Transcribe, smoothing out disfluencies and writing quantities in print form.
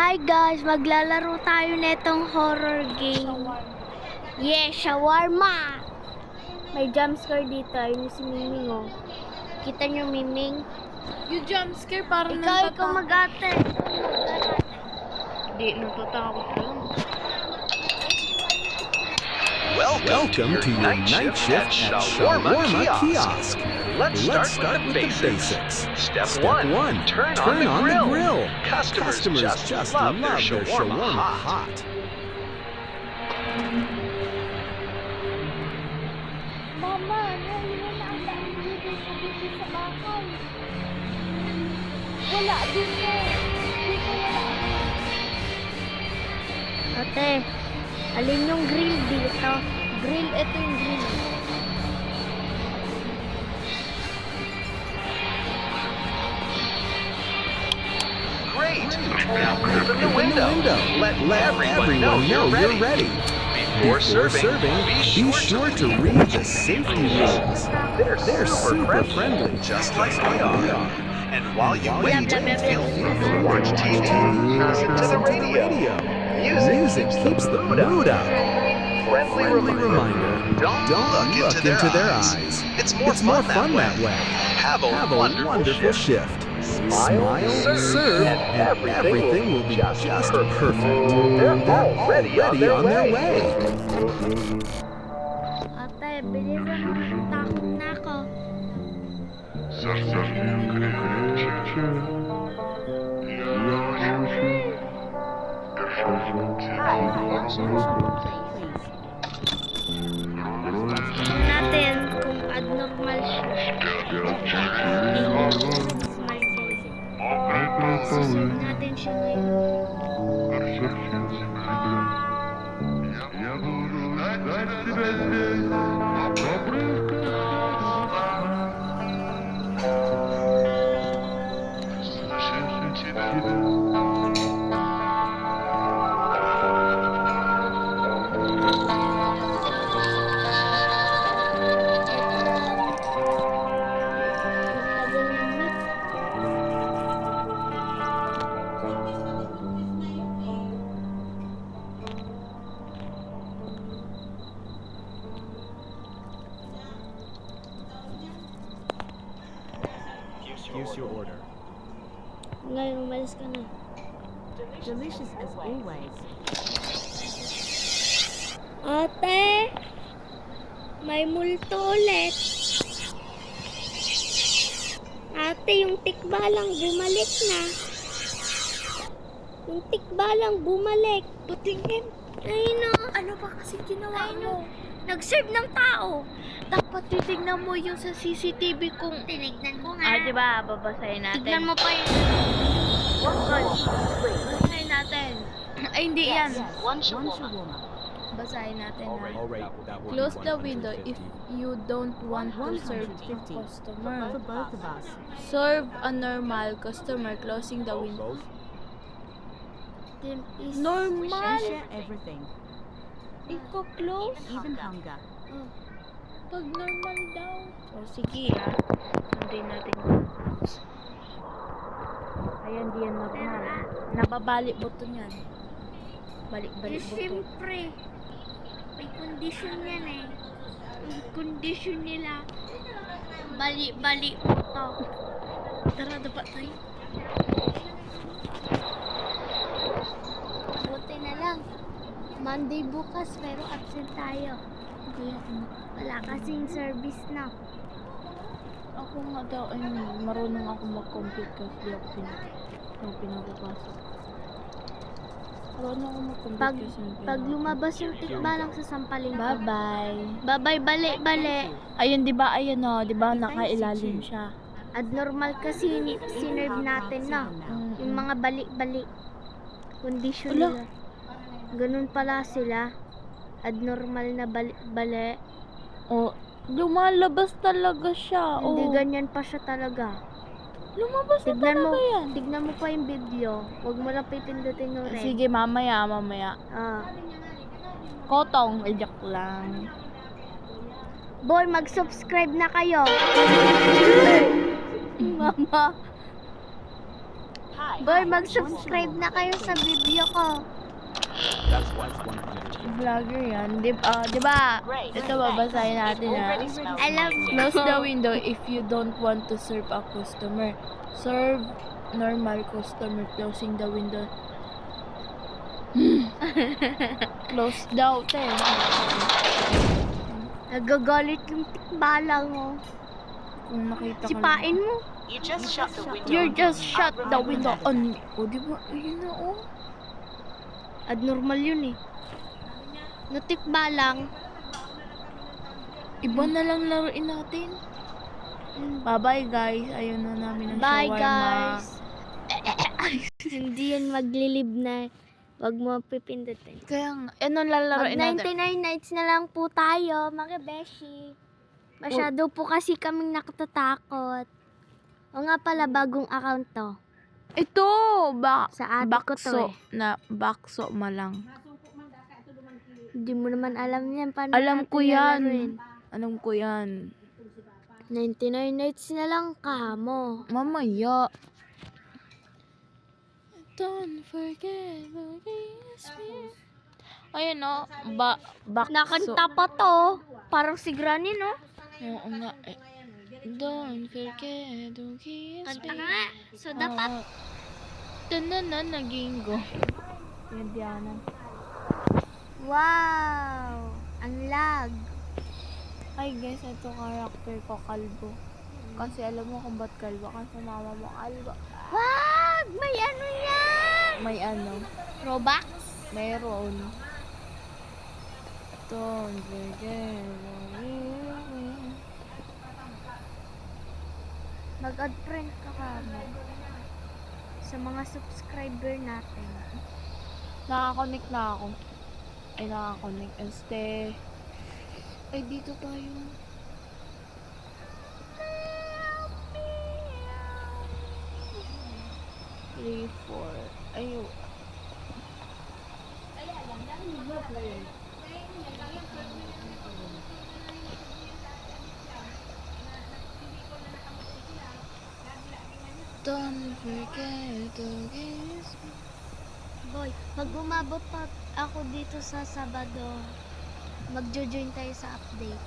Hi guys, maglalaro tayo netong horror game. Yeah, shawarma. May jumpscare dito. Ayun si Miming oh. Kita nyo Miming? Yung jump scare parang Ikaw mag-ate. Hindi, natatakot ka lang. Welcome to your night shift at Shawarma Kiosk. Let's start with the basics. Step 1. Turn on the grill. Customers just love their shawarma hot. Mama, naiwan na ang dito sa bahay. Wala dito. Dito wala. Ate, alin yung grill dito? Grill, ito yung grill. Great! Now open the window. Let everyone know you're ready. Before serving, be sure to read the safety rules. They're super friendly, just like we are. And while you wait, feel free to watch TV, listen to the radio. Music keeps the mood up. Friendly reminder, don't look into their eyes. It's more fun that way. Have a wonderful shift. Smile, serve, and everything will be just perfect. They're already on their way. Ate, bilisan mo. Takot na ako. Natin kung abnormal siya. Susunod natin siya ngayon. Here's your order. Ngayon, umalis ka na. Delicious as always. Ate, may multo ulit. Ate, yung tikbalang bumalik na. Yung tikbalang bumalik. Patingin. Ay no. Ano ba kasi ginawa mo? Nag-serve ng tao. Dapat titignan mo yung sa CCTV kung... Tinignan ko nga. Ah, di ba? Babasahin natin. Tignan mo pa yun. Babasahin natin. Ay, hindi yan. One shawarma. Basahin natin ha. Alright, that will be Close the window 150. if you don't want to serve two customer. For both of us. Serve a normal customer closing the window. Then is... Normal? Share everything, Iko close? even hunger. Pag normal daw. O sige ha. Sundin natin. Ayan, di yan normal. Nababalik buto niyan. Balik-balik buto. Siyempre, may condition yan eh. Ang condition nila, bali-bali to. Tara, dapat tayo. Buti na lang. Monday bukas pero absent tayo. Wala kasing service na. Ako nga daw, ay marunong ako mag-compute kasi di ako pinapapasok. Marunong ako mag-compute Pag, kasi pag lumabas yung tikbalang sa sampaling ko. Bye-bye. Bye-bye, bali-bali. Ayun, di ba? Ayun o. Di ba? Nakailalim siya. Abnormal kasi sinerve natin na. Yung mga bali-bali. Condition Ala. nila. Ganun pala sila. Abnormal na bali-bali. O, lumalabas talaga siya. Hindi O, ganyan pa siya talaga. lumabas na talaga yan. Tignan mo pa yung video. Huwag mo lang pipindutin yung red. Sige, mamaya. Ah. Kotong, ay joke lang. Boy, mag-subscribe na kayo. Mama. Hi, Boy, mag-subscribe na kayo sa video ko. Vlogger yan. Di ba? Ito babasahin natin ha. Alam Close ko. the window if you don't want to serve a customer. Serve normal customer. Closing the window. Close daw, te. Nagagalit yung tikbalang mo. Kung nakita ko Sipain mo. You just shut the window. You just shut the window on me. O, di ba? Ayun na, oh. Abnormal yun eh. No tikbalang. Iba na lang laruin natin. Bye-bye, guys. Ayun na namin ang Bye shawarma. guys. Hindi yan maglilib na. Wag mo pipindutin. Kaya nga, ano lalaroin Mag natin? 99 nights na lang po tayo, mga beshi. Masyado po kasi kaming nakatatakot. O nga pala, bagong account to. Ito! Sa ate ko to bakso eh. na bakso malang. Hindi mo naman alam yan. Paano Alam natin ko yan. lalaruin? Alam ko yan. 99 nights na lang kamo. Mamaya. Don't forget who is me. Ayun o. Bakso. Nakanta pa to. Parang si Granny, no? Oo nga eh. Don't forget who is Kanta me. nga. So, dapat Tananan naging go. Yan Diana. wow! Ang lag. Ay guys, ito character ko kalbo. Kasi alam mo kung ba't kalbo? Kasi mama mo kalbo. Wag! May ano yan! May ano? Robux? Mayroon. Don't forget who is me. Mag-add friend ka kamo. Sa mga subscriber natin. Nakakonect na ako. Ay, nakakonect. Ay, dito tayo. Three, four. Ayo. Don't forget to kiss me. Boy, pag umabot pa ako dito sa Sabado, magjo-join tayo sa update.